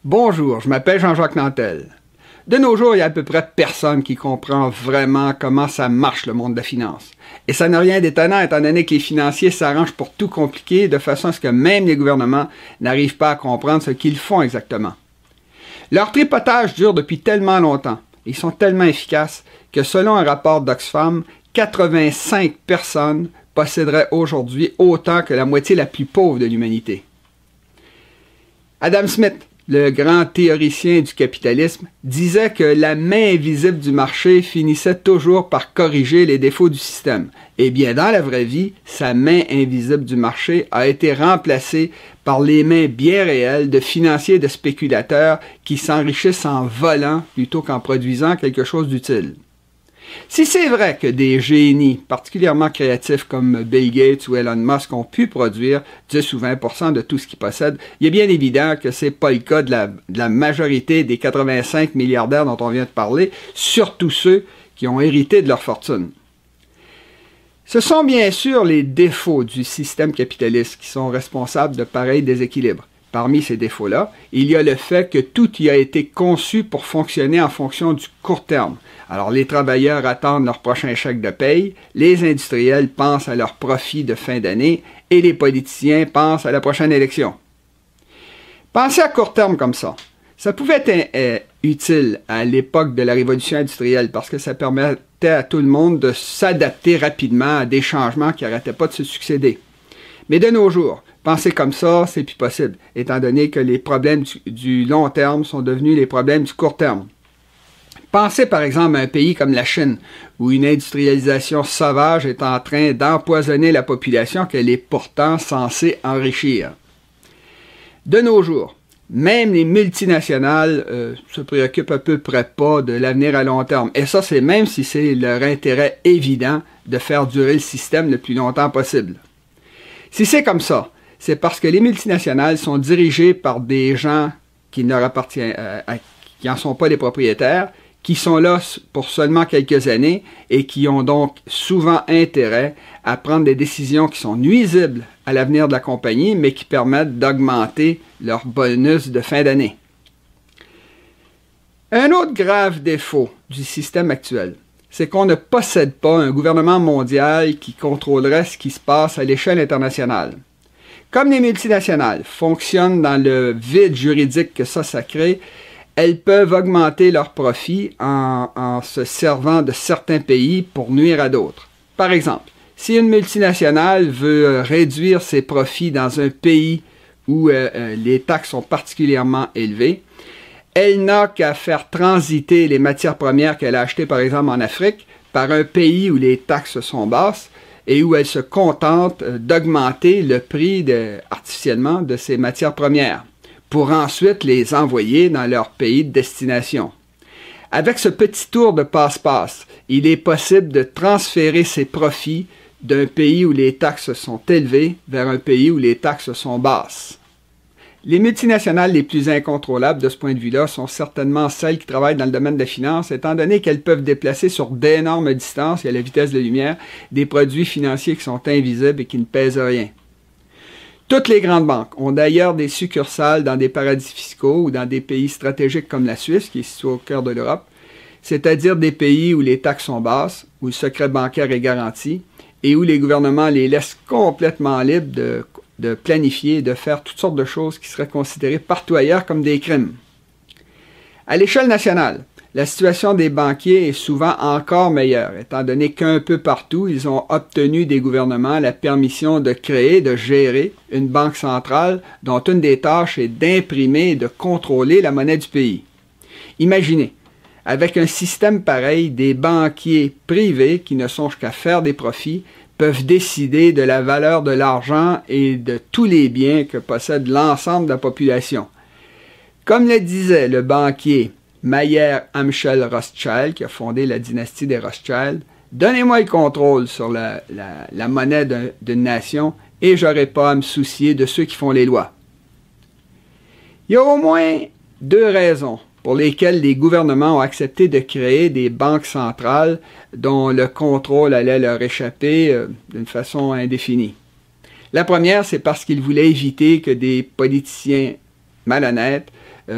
Bonjour, je m'appelle Jean-Jacques Nantel. De nos jours, il y a à peu près personne qui comprend vraiment comment ça marche le monde de la finance. Et ça n'a rien d'étonnant étant donné que les financiers s'arrangent pour tout compliquer de façon à ce que même les gouvernements n'arrivent pas à comprendre ce qu'ils font exactement. Leur tripotage dure depuis tellement longtemps, ils sont tellement efficaces que selon un rapport d'Oxfam, 85 personnes posséderaient aujourd'hui autant que la moitié la plus pauvre de l'humanité. Adam Smith, le grand théoricien du capitalisme, disait que la main invisible du marché finissait toujours par corriger les défauts du système. Eh bien, dans la vraie vie, sa main invisible du marché a été remplacée par les mains bien réelles de financiers et de spéculateurs qui s'enrichissent en volant plutôt qu'en produisant quelque chose d'utile. Si c'est vrai que des génies particulièrement créatifs comme Bill Gates ou Elon Musk ont pu produire 10 ou 20% de tout ce qu'ils possèdent, il est bien évident que ce n'est pas le cas de la majorité des 85 milliardaires dont on vient de parler, surtout ceux qui ont hérité de leur fortune. Ce sont bien sûr les défauts du système capitaliste qui sont responsables de pareils déséquilibres. Parmi ces défauts-là, il y a le fait que tout y a été conçu pour fonctionner en fonction du court terme. Alors, les travailleurs attendent leur prochain chèque de paye, les industriels pensent à leur profit de fin d'année et les politiciens pensent à la prochaine élection. Penser à court terme comme ça pouvait être utile à l'époque de la révolution industrielle parce que ça permettait à tout le monde de s'adapter rapidement à des changements qui n'arrêtaient pas de se succéder. Mais de nos jours, penser comme ça, c'est plus possible, étant donné que les problèmes du long terme sont devenus les problèmes du court terme. Pensez par exemple à un pays comme la Chine, où une industrialisation sauvage est en train d'empoisonner la population qu'elle est pourtant censée enrichir. De nos jours, même les multinationales se préoccupent à peu près pas de l'avenir à long terme. Et ça, c'est même si c'est leur intérêt évident de faire durer le système le plus longtemps possible. Si c'est comme ça, c'est parce que les multinationales sont dirigées par des gens qui n'en sont pas les propriétaires, qui sont là pour seulement quelques années et qui ont donc souvent intérêt à prendre des décisions qui sont nuisibles à l'avenir de la compagnie, mais qui permettent d'augmenter leur bonus de fin d'année. Un autre grave défaut du système actuel, c'est qu'on ne possède pas un gouvernement mondial qui contrôlerait ce qui se passe à l'échelle internationale. Comme les multinationales fonctionnent dans le vide juridique que ça crée, elles peuvent augmenter leurs profits en se servant de certains pays pour nuire à d'autres. Par exemple, si une multinationale veut réduire ses profits dans un pays où les taxes sont particulièrement élevées, elle n'a qu'à faire transiter les matières premières qu'elle a achetées par exemple en Afrique par un pays où les taxes sont basses et où elle se contente d'augmenter le prix artificiellement de ces matières premières, pour ensuite les envoyer dans leur pays de destination. Avec ce petit tour de passe-passe, il est possible de transférer ses profits d'un pays où les taxes sont élevées vers un pays où les taxes sont basses. Les multinationales les plus incontrôlables de ce point de vue-là sont certainement celles qui travaillent dans le domaine de la finance, étant donné qu'elles peuvent déplacer sur d'énormes distances et à la vitesse de la lumière des produits financiers qui sont invisibles et qui ne pèsent rien. Toutes les grandes banques ont d'ailleurs des succursales dans des paradis fiscaux ou dans des pays stratégiques comme la Suisse, qui est située au cœur de l'Europe, c'est-à-dire des pays où les taxes sont basses, où le secret bancaire est garanti et où les gouvernements les laissent complètement libres de planifier et de faire toutes sortes de choses qui seraient considérées partout ailleurs comme des crimes. À l'échelle nationale, la situation des banquiers est souvent encore meilleure, étant donné qu'un peu partout, ils ont obtenu des gouvernements la permission de créer, de gérer une banque centrale dont une des tâches est d'imprimer et de contrôler la monnaie du pays. Imaginez, avec un système pareil, des banquiers privés qui ne songent qu'à faire des profits peuvent décider de la valeur de l'argent et de tous les biens que possède l'ensemble de la population. Comme le disait le banquier Mayer Amschel Rothschild, qui a fondé la dynastie des Rothschild, « Donnez-moi le contrôle sur la monnaie d'une nation et je n'aurai pas à me soucier de ceux qui font les lois. » Il y a au moins deux raisons pour lesquelles les gouvernements ont accepté de créer des banques centrales dont le contrôle allait leur échapper d'une façon indéfinie. La première, c'est parce qu'ils voulaient éviter que des politiciens malhonnêtes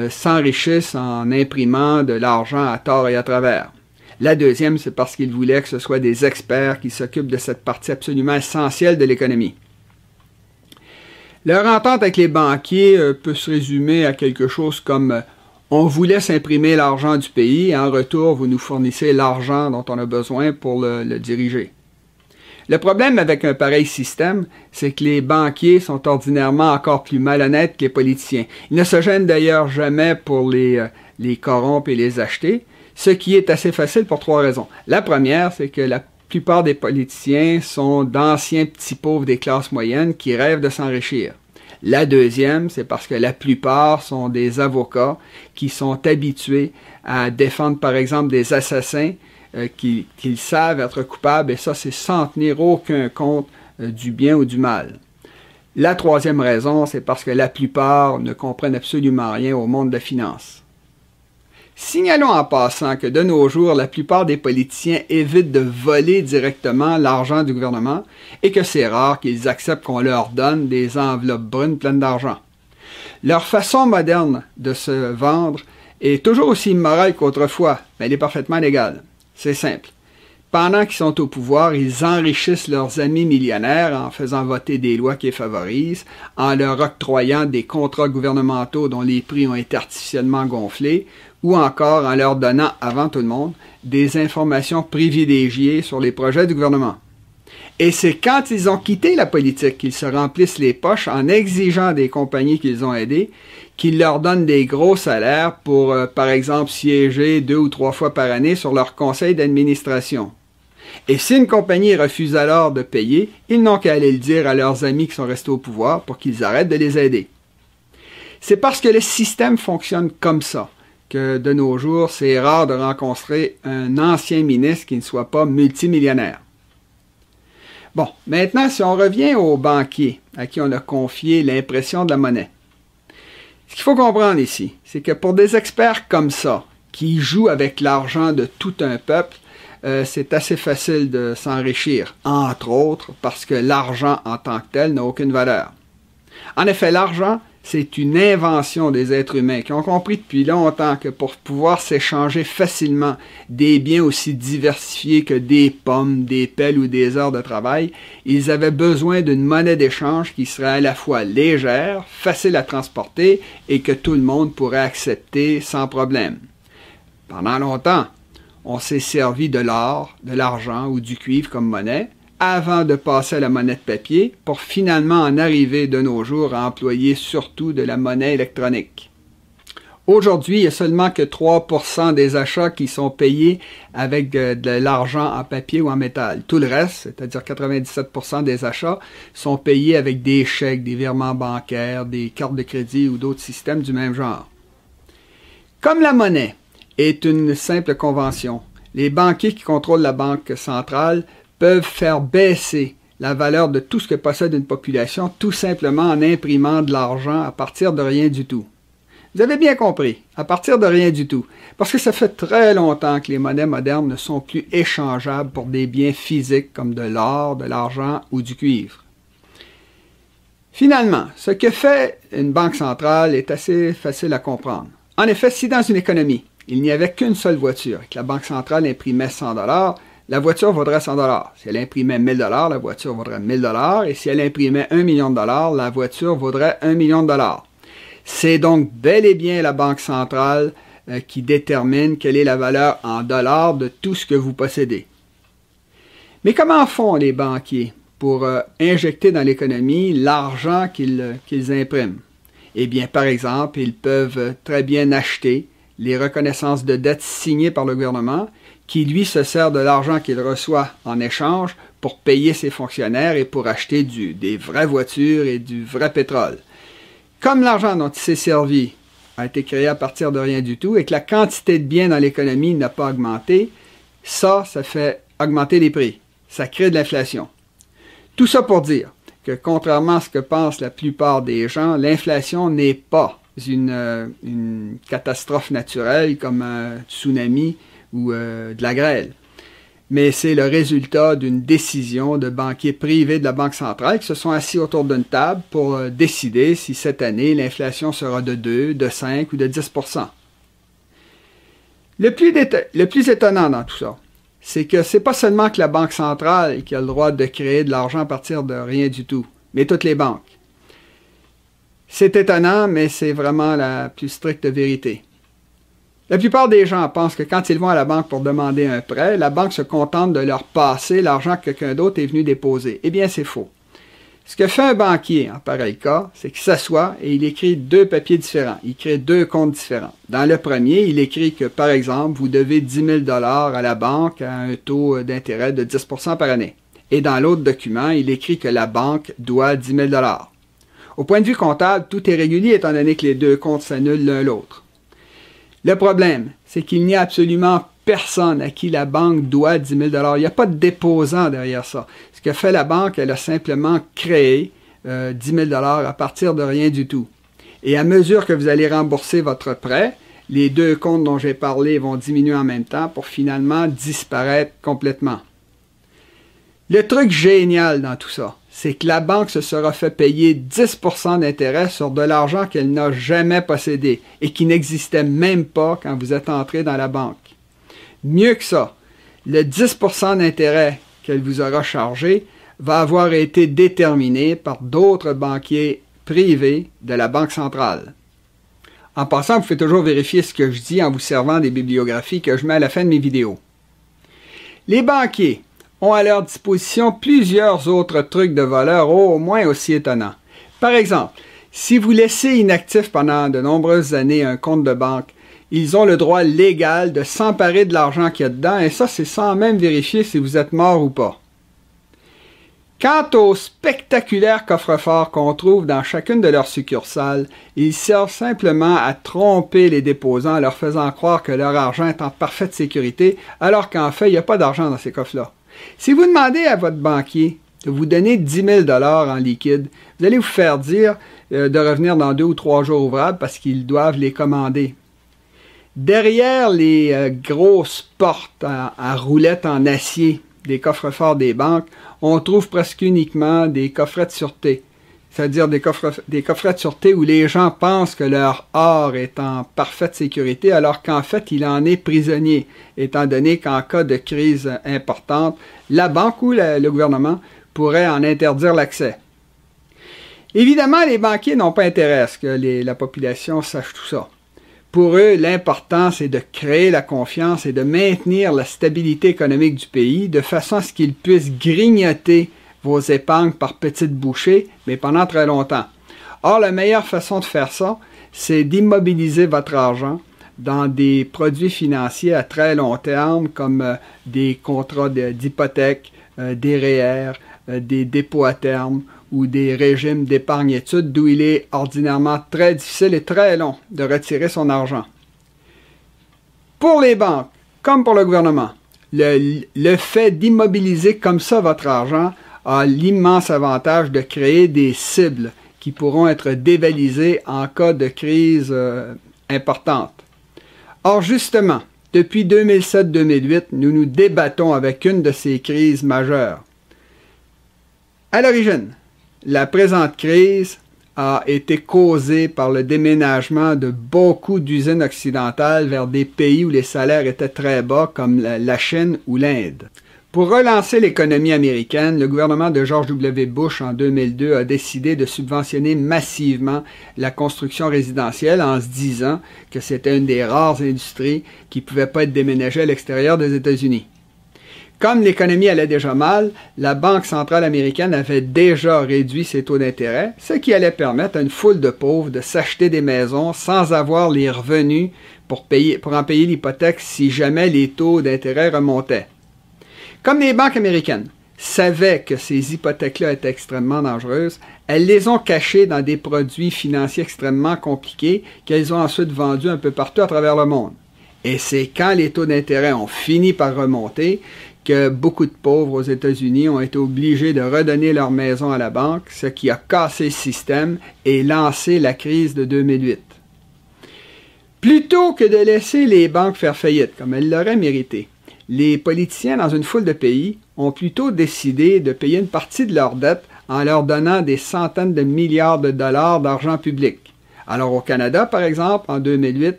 s'enrichissent en imprimant de l'argent à tort et à travers. La deuxième, c'est parce qu'ils voulaient que ce soit des experts qui s'occupent de cette partie absolument essentielle de l'économie. Leur entente avec les banquiers peut se résumer à quelque chose comme on vous laisse imprimer l'argent du pays et en retour, vous nous fournissez l'argent dont on a besoin pour le diriger. Le problème avec un pareil système, c'est que les banquiers sont ordinairement encore plus malhonnêtes que les politiciens. Ils ne se gênent d'ailleurs jamais pour les corrompre et les acheter, ce qui est assez facile pour trois raisons. La première, c'est que la plupart des politiciens sont d'anciens petits pauvres des classes moyennes qui rêvent de s'enrichir. La deuxième, c'est parce que la plupart sont des avocats qui sont habitués à défendre par exemple des assassins qu'ils savent être coupables, et ça c'est sans tenir aucun compte du bien ou du mal. La troisième raison, c'est parce que la plupart ne comprennent absolument rien au monde de la finance. Signalons en passant que de nos jours, la plupart des politiciens évitent de voler directement l'argent du gouvernement et que c'est rare qu'ils acceptent qu'on leur donne des enveloppes brunes pleines d'argent. Leur façon moderne de se vendre est toujours aussi immorale qu'autrefois, mais elle est parfaitement légale. C'est simple. Pendant qu'ils sont au pouvoir, ils enrichissent leurs amis millionnaires en faisant voter des lois qui les favorisent, en leur octroyant des contrats gouvernementaux dont les prix ont été artificiellement gonflés, ou encore en leur donnant, avant tout le monde, des informations privilégiées sur les projets du gouvernement. Et c'est quand ils ont quitté la politique qu'ils se remplissent les poches en exigeant des compagnies qu'ils ont aidées, qu'ils leur donnent des gros salaires pour, par exemple, siéger 2 ou 3 fois par année sur leur conseil d'administration. Et si une compagnie refuse alors de payer, ils n'ont qu'à aller le dire à leurs amis qui sont restés au pouvoir pour qu'ils arrêtent de les aider. C'est parce que le système fonctionne comme ça que de nos jours, c'est rare de rencontrer un ancien ministre qui ne soit pas multimillionnaire. Bon, maintenant, si on revient aux banquiers à qui on a confié l'impression de la monnaie. Ce qu'il faut comprendre ici, c'est que pour des experts comme ça, qui jouent avec l'argent de tout un peuple, c'est assez facile de s'enrichir, entre autres parce que l'argent en tant que tel n'a aucune valeur. En effet, l'argent, c'est une invention des êtres humains qui ont compris depuis longtemps que pour pouvoir s'échanger facilement des biens aussi diversifiés que des pommes, des pelles ou des heures de travail, ils avaient besoin d'une monnaie d'échange qui serait à la fois légère, facile à transporter et que tout le monde pourrait accepter sans problème. Pendant longtemps, on s'est servi de l'or, de l'argent ou du cuivre comme monnaie, avant de passer à la monnaie de papier, pour finalement en arriver de nos jours à employer surtout de la monnaie électronique. Aujourd'hui, il n'y a seulement que 3% des achats qui sont payés avec de l'argent en papier ou en métal. Tout le reste, c'est-à-dire 97% des achats, sont payés avec des chèques, des virements bancaires, des cartes de crédit ou d'autres systèmes du même genre. Comme la monnaie est une simple convention, les banquiers qui contrôlent la banque centrale peuvent faire baisser la valeur de tout ce que possède une population tout simplement en imprimant de l'argent à partir de rien du tout. Vous avez bien compris, à partir de rien du tout, parce que ça fait très longtemps que les monnaies modernes ne sont plus échangeables pour des biens physiques comme de l'or, de l'argent ou du cuivre. Finalement, ce que fait une banque centrale est assez facile à comprendre. En effet, si dans une économie, il n'y avait qu'une seule voiture et que la banque centrale imprimait 100 $, la voiture vaudrait 100 $. Si elle imprimait 1000 $, la voiture vaudrait 1000 $. Et si elle imprimait 1 million de dollars, la voiture vaudrait 1 million de dollars. C'est donc bel et bien la Banque centrale qui détermine quelle est la valeur en dollars de tout ce que vous possédez. Mais comment font les banquiers pour injecter dans l'économie l'argent qu'ils impriment? Eh bien, par exemple, ils peuvent très bien acheter les reconnaissances de dettes signées par le gouvernement, qui, lui, se sert de l'argent qu'il reçoit en échange pour payer ses fonctionnaires et pour acheter des vraies voitures et du vrai pétrole. Comme l'argent dont il s'est servi a été créé à partir de rien du tout et que la quantité de biens dans l'économie n'a pas augmenté, ça fait augmenter les prix. Ça crée de l'inflation. Tout ça pour dire que, contrairement à ce que pensent la plupart des gens, l'inflation n'est pas une catastrophe naturelle comme un tsunami ou de la grêle. mais c'est le résultat d'une décision de banquiers privés de la Banque centrale qui se sont assis autour d'une table pour décider si cette année l'inflation sera de 2, de 5 ou de 10 %. Le plus étonnant dans tout ça, c'est que c'est pas seulement que la Banque centrale qui a le droit de créer de l'argent à partir de rien du tout, mais toutes les banques. C'est étonnant, mais c'est vraiment la plus stricte vérité. La plupart des gens pensent que quand ils vont à la banque pour demander un prêt, la banque se contente de leur passer l'argent que quelqu'un d'autre est venu déposer. Eh bien, c'est faux. Ce que fait un banquier en pareil cas, c'est qu'il s'assoit et il écrit 2 papiers différents. Il crée 2 comptes différents. Dans le premier, il écrit que, par exemple, vous devez 10 000 $ à la banque à un taux d'intérêt de 10 % par année. Et dans l'autre document, il écrit que la banque doit 10 000 $. Au point de vue comptable, tout est régulier étant donné que les 2 comptes s'annulent l'un l'autre. Le problème, c'est qu'il n'y a absolument personne à qui la banque doit 10 000 $. Il n'y a pas de déposant derrière ça. Ce que fait la banque, elle a simplement créé 10 000 $ à partir de rien du tout. Et à mesure que vous allez rembourser votre prêt, les 2 comptes dont j'ai parlé vont diminuer en même temps pour finalement disparaître complètement. Le truc génial dans tout ça, c'est que la banque se sera fait payer 10 % d'intérêt sur de l'argent qu'elle n'a jamais possédé et qui n'existait même pas quand vous êtes entré dans la banque. Mieux que ça, le 10 % d'intérêt qu'elle vous aura chargé va avoir été déterminé par d'autres banquiers privés de la Banque centrale. En passant, vous pouvez toujours vérifier ce que je dis en vous servant des bibliographies que je mets à la fin de mes vidéos. Les banquiers ont à leur disposition plusieurs autres trucs de valeur au moins aussi étonnants. Par exemple, si vous laissez inactif pendant de nombreuses années un compte de banque, ils ont le droit légal de s'emparer de l'argent qu'il y a dedans, et ça, c'est sans même vérifier si vous êtes mort ou pas. Quant au spectaculaire coffre-fort qu'on trouve dans chacune de leurs succursales, ils servent simplement à tromper les déposants en leur faisant croire que leur argent est en parfaite sécurité, alors qu'en fait, il n'y a pas d'argent dans ces coffres-là. Si vous demandez à votre banquier de vous donner 10 000 $ en liquide, vous allez vous faire dire de revenir dans 2 ou 3 jours ouvrables parce qu'ils doivent les commander. Derrière les grosses portes à roulettes en acier des coffres-forts des banques, on trouve presque uniquement des coffrets de sûreté. C'est-à-dire des coffrets de sûreté où les gens pensent que leur or est en parfaite sécurité, alors qu'en fait, il en est prisonnier, étant donné qu'en cas de crise importante, la banque ou le gouvernement pourrait en interdire l'accès. Évidemment, les banquiers n'ont pas intérêt à ce que la population sache tout ça. Pour eux, l'important, c'est de créer la confiance et de maintenir la stabilité économique du pays de façon à ce qu'ils puissent grignoter vos épargnes par petites bouchées, mais pendant très longtemps. Or, la meilleure façon de faire ça, c'est d'immobiliser votre argent dans des produits financiers à très long terme, comme des contrats d'hypothèque, des REER, des dépôts à terme ou des régimes d'épargne-études d'où il est ordinairement très difficile et très long de retirer son argent. Pour les banques, comme pour le gouvernement, le fait d'immobiliser comme ça votre argent a l'immense avantage de créer des cibles qui pourront être dévalisées en cas de crise importante. Or, justement, depuis 2007-2008, nous nous débattons avec une de ces crises majeures. À l'origine, la présente crise a été causée par le déménagement de beaucoup d'usines occidentales vers des pays où les salaires étaient très bas, comme la Chine ou l'Inde. Pour relancer l'économie américaine, le gouvernement de George W. Bush en 2002 a décidé de subventionner massivement la construction résidentielle en se disant que c'était une des rares industries qui ne pouvait pas être déménagée à l'extérieur des États-Unis. Comme l'économie allait déjà mal, la Banque centrale américaine avait déjà réduit ses taux d'intérêt, ce qui allait permettre à une foule de pauvres de s'acheter des maisons sans avoir les revenus pour en payer l'hypothèque si jamais les taux d'intérêt remontaient. Comme les banques américaines savaient que ces hypothèques-là étaient extrêmement dangereuses, elles les ont cachées dans des produits financiers extrêmement compliqués qu'elles ont ensuite vendus un peu partout à travers le monde. Et c'est quand les taux d'intérêt ont fini par remonter que beaucoup de pauvres aux États-Unis ont été obligés de redonner leur maison à la banque, ce qui a cassé le système et lancé la crise de 2008. Plutôt que de laisser les banques faire faillite, comme elles l'auraient mérité, les politiciens dans une foule de pays ont plutôt décidé de payer une partie de leurs dettes en leur donnant des centaines de milliards de dollars d'argent public. Alors au Canada, par exemple, en 2008,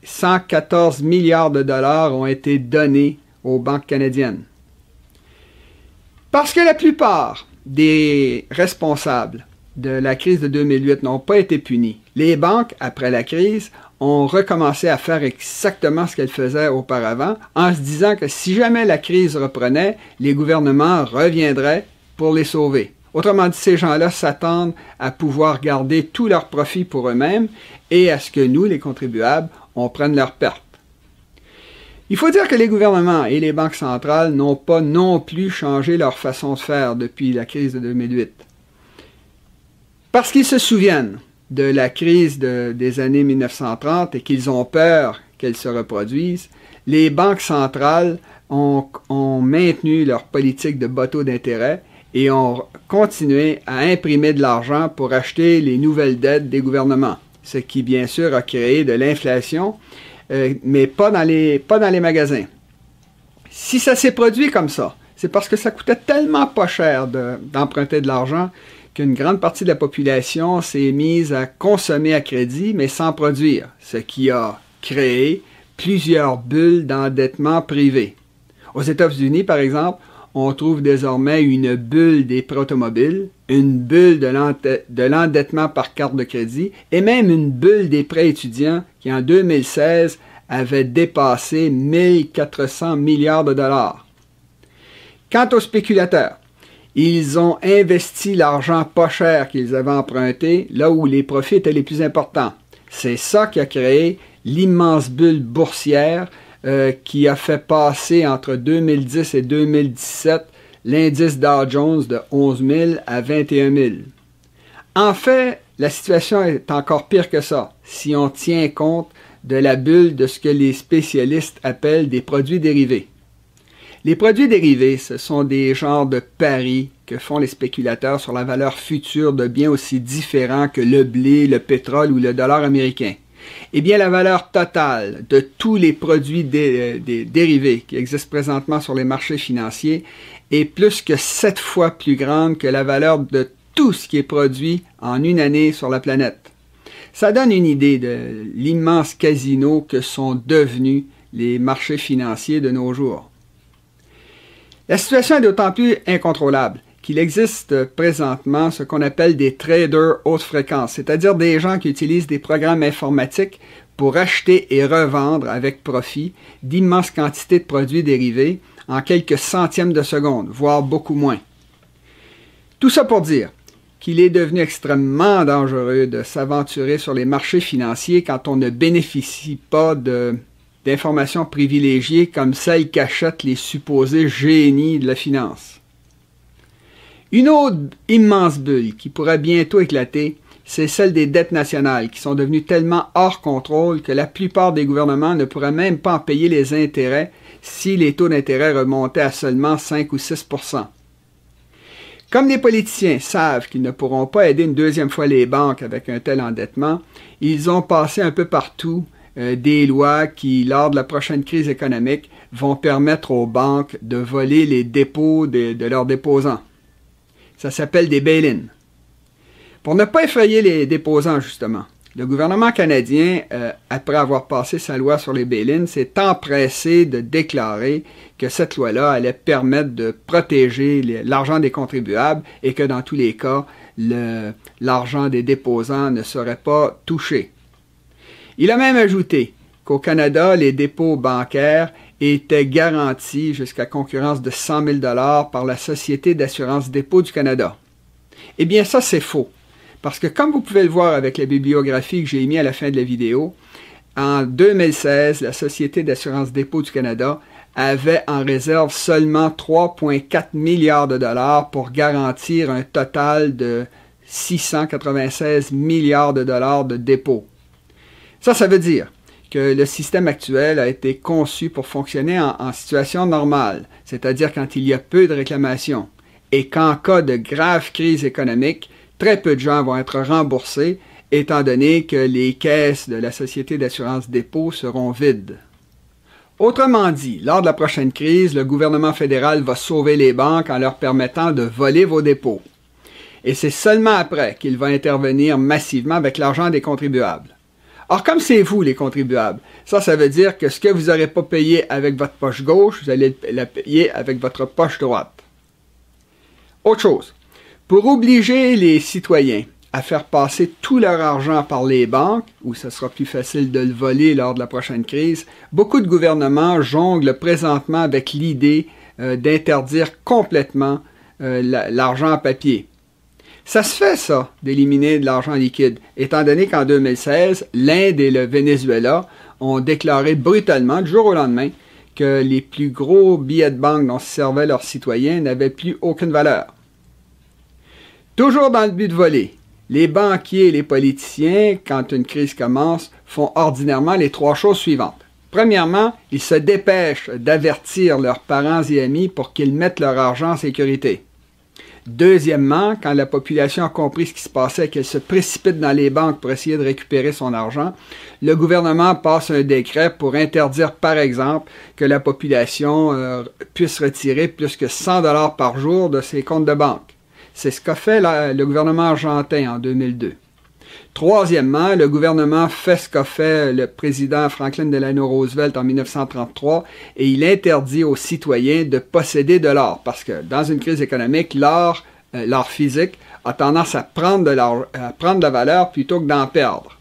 114 milliards de dollars ont été donnés aux banques canadiennes. Parce que la plupart des responsables de la crise de 2008 n'ont pas été punis, les banques, après la crise, ont recommencé à faire exactement ce qu'elles faisaient auparavant, en se disant que si jamais la crise reprenait, les gouvernements reviendraient pour les sauver. Autrement dit, ces gens-là s'attendent à pouvoir garder tous leurs profits pour eux-mêmes et à ce que nous, les contribuables, on prenne leurs pertes. Il faut dire que les gouvernements et les banques centrales n'ont pas non plus changé leur façon de faire depuis la crise de 2008. Parce qu'ils se souviennent de la crise des années 1930 et qu'ils ont peur qu'elle se reproduise, les banques centrales ont maintenu leur politique de bas taux d'intérêt et ont continué à imprimer de l'argent pour acheter les nouvelles dettes des gouvernements, ce qui bien sûr a créé de l'inflation, mais pas dans les magasins. Si ça s'est produit comme ça, c'est parce que ça coûtait tellement pas cher d'emprunter de l'argent qu'une grande partie de la population s'est mise à consommer à crédit, mais sans produire, ce qui a créé plusieurs bulles d'endettement privé. Aux États-Unis, par exemple, on trouve désormais une bulle des prêts automobiles, une bulle de l'endettement par carte de crédit et même une bulle des prêts étudiants qui, en 2016, avait dépassé 1400 milliards de dollars. Quant aux spéculateurs, ils ont investi l'argent pas cher qu'ils avaient emprunté là où les profits étaient les plus importants. C'est ça qui a créé l'immense bulle boursière qui a fait passer entre 2010 et 2017 l'indice Dow Jones de 11 000 à 21 000. En fait, la situation est encore pire que ça, si on tient compte de la bulle de ce que les spécialistes appellent des produits dérivés. Les produits dérivés, ce sont des genres de paris que font les spéculateurs sur la valeur future de biens aussi différents que le blé, le pétrole ou le dollar américain. Eh bien, la valeur totale de tous les produits dérivés qui existent présentement sur les marchés financiers est plus que 7 fois plus grande que la valeur de tout ce qui est produit en une année sur la planète. Ça donne une idée de l'immense casino que sont devenus les marchés financiers de nos jours. La situation est d'autant plus incontrôlable qu'il existe présentement ce qu'on appelle des traders haute fréquence, c'est-à-dire des gens qui utilisent des programmes informatiques pour acheter et revendre avec profit d'immenses quantités de produits dérivés en quelques centièmes de seconde, voire beaucoup moins. Tout ça pour dire qu'il est devenu extrêmement dangereux de s'aventurer sur les marchés financiers quand on ne bénéficie pas d'informations privilégiées comme celles qu'achètent les supposés génies de la finance. Une autre immense bulle qui pourrait bientôt éclater, c'est celle des dettes nationales qui sont devenues tellement hors contrôle que la plupart des gouvernements ne pourraient même pas en payer les intérêts si les taux d'intérêt remontaient à seulement 5 ou 6 %. Comme les politiciens savent qu'ils ne pourront pas aider une deuxième fois les banques avec un tel endettement, ils ont passé un peu partout des lois qui, lors de la prochaine crise économique, vont permettre aux banques de voler les dépôts de leurs déposants. Ça s'appelle des bail-in. Pour ne pas effrayer les déposants, justement, le gouvernement canadien, après avoir passé sa loi sur les bail-in, s'est empressé de déclarer que cette loi-là allait permettre de protéger l'argent des contribuables et que dans tous les cas, l'argent des déposants ne serait pas touché. Il a même ajouté qu'au Canada, les dépôts bancaires étaient garantis jusqu'à concurrence de 100 000 $ par la Société d'assurance dépôt du Canada. Eh bien, ça, c'est faux. Parce que comme vous pouvez le voir avec la bibliographie que j'ai mis à la fin de la vidéo, en 2016, la Société d'assurance dépôt du Canada avait en réserve seulement 3,4 milliards de dollars pour garantir un total de 696 milliards de dollars de dépôts. Ça veut dire que le système actuel a été conçu pour fonctionner en situation normale, c'est-à-dire quand il y a peu de réclamations, et qu'en cas de grave crise économique, très peu de gens vont être remboursés, étant donné que les caisses de la Société d'assurance dépôt seront vides. Autrement dit, lors de la prochaine crise, le gouvernement fédéral va sauver les banques en leur permettant de voler vos dépôts. Et c'est seulement après qu'il va intervenir massivement avec l'argent des contribuables. Or, comme c'est vous, les contribuables, ça veut dire que ce que vous n'aurez pas payé avec votre poche gauche, vous allez le payer avec votre poche droite. Autre chose, pour obliger les citoyens à faire passer tout leur argent par les banques, où ce sera plus facile de le voler lors de la prochaine crise, beaucoup de gouvernements jonglent présentement avec l'idée d'interdire complètement l'argent en papier. Ça se fait, ça, d'éliminer de l'argent liquide, étant donné qu'en 2016, l'Inde et le Venezuela ont déclaré brutalement, du jour au lendemain, que les plus gros billets de banque dont se servaient leurs citoyens n'avaient plus aucune valeur. Toujours dans le but de voler, les banquiers et les politiciens, quand une crise commence, font ordinairement les trois choses suivantes. Premièrement, ils se dépêchent d'avertir leurs parents et amis pour qu'ils mettent leur argent en sécurité. Deuxièmement, quand la population a compris ce qui se passait et qu'elle se précipite dans les banques pour essayer de récupérer son argent, le gouvernement passe un décret pour interdire, par exemple, que la population puisse retirer plus que 100 $ par jour de ses comptes de banque. C'est ce qu'a fait le gouvernement argentin en 2002. Troisièmement, le gouvernement fait ce qu'a fait le président Franklin Delano Roosevelt en 1933 et il interdit aux citoyens de posséder de l'or parce que dans une crise économique, l'or physique a tendance à prendre de la valeur plutôt que d'en perdre.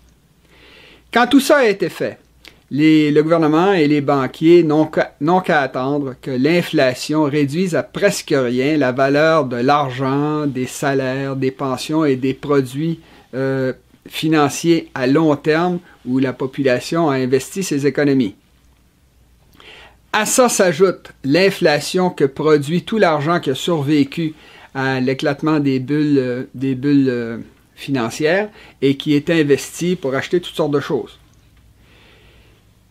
Quand tout ça a été fait, le gouvernement et les banquiers n'ont qu'à attendre que l'inflation réduise à presque rien la valeur de l'argent, des salaires, des pensions et des produits financiers à long terme où la population a investi ses économies. À ça s'ajoute l'inflation que produit tout l'argent qui a survécu à l'éclatement des bulles financières et qui est investi pour acheter toutes sortes de choses.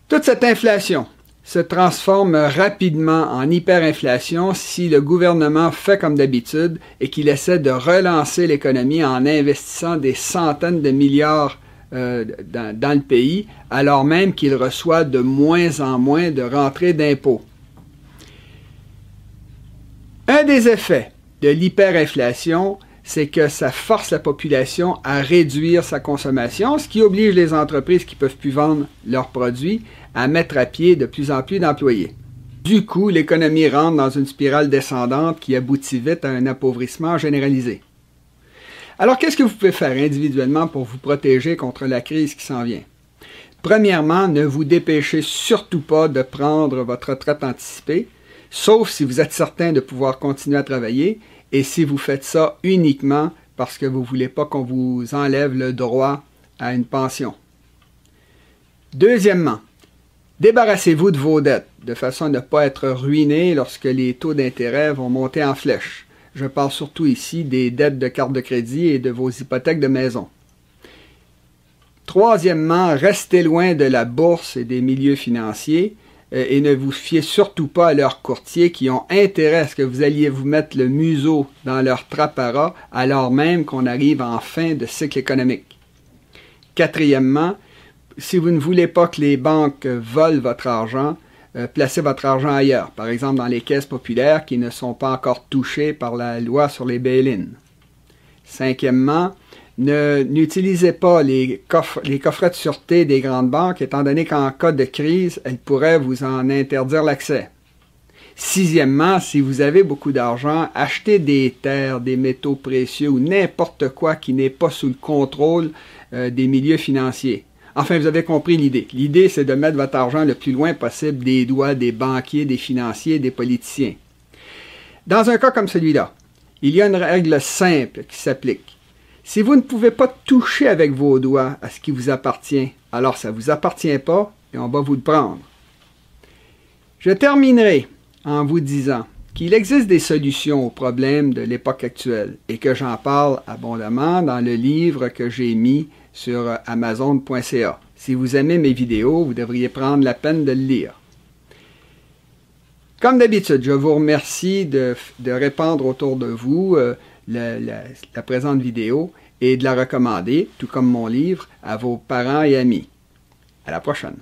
Toute cette inflation se transforme rapidement en hyperinflation si le gouvernement fait comme d'habitude et qu'il essaie de relancer l'économie en investissant des centaines de milliards dans le pays, alors même qu'il reçoit de moins en moins de rentrées d'impôts. Un des effets de l'hyperinflation, c'est que ça force la population à réduire sa consommation, ce qui oblige les entreprises qui ne peuvent plus vendre leurs produits à mettre à pied de plus en plus d'employés. Du coup, l'économie rentre dans une spirale descendante qui aboutit vite à un appauvrissement généralisé. Alors, qu'est-ce que vous pouvez faire individuellement pour vous protéger contre la crise qui s'en vient? Premièrement, ne vous dépêchez surtout pas de prendre votre retraite anticipée, sauf si vous êtes certain de pouvoir continuer à travailler et si vous faites ça uniquement parce que vous ne voulez pas qu'on vous enlève le droit à une pension. Deuxièmement, débarrassez-vous de vos dettes de façon à ne pas être ruiné lorsque les taux d'intérêt vont monter en flèche. Je parle surtout ici des dettes de carte de crédit et de vos hypothèques de maison. Troisièmement, restez loin de la bourse et des milieux financiers et ne vous fiez surtout pas à leurs courtiers qui ont intérêt à ce que vous alliez vous mettre le museau dans leur trappe à rats alors même qu'on arrive en fin de cycle économique. Quatrièmement, si vous ne voulez pas que les banques volent votre argent, placez votre argent ailleurs, par exemple dans les caisses populaires qui ne sont pas encore touchées par la loi sur les bail-in. Cinquièmement, n'utilisez pas les coffrets de sûreté des grandes banques, étant donné qu'en cas de crise, elles pourraient vous en interdire l'accès. Sixièmement, si vous avez beaucoup d'argent, achetez des terres, des métaux précieux ou n'importe quoi qui n'est pas sous le contrôle des milieux financiers. Enfin, vous avez compris l'idée. L'idée, c'est de mettre votre argent le plus loin possible des doigts des banquiers, des financiers, des politiciens. Dans un cas comme celui-là, il y a une règle simple qui s'applique. Si vous ne pouvez pas toucher avec vos doigts à ce qui vous appartient, alors ça ne vous appartient pas et on va vous le prendre. Je terminerai en vous disant qu'il existe des solutions aux problèmes de l'époque actuelle et que j'en parle abondamment dans le livre que j'ai mis sur Amazon.ca. Si vous aimez mes vidéos, vous devriez prendre la peine de le lire. Comme d'habitude, je vous remercie de répandre autour de vous la présente vidéo et de la recommander, tout comme mon livre, à vos parents et amis. À la prochaine.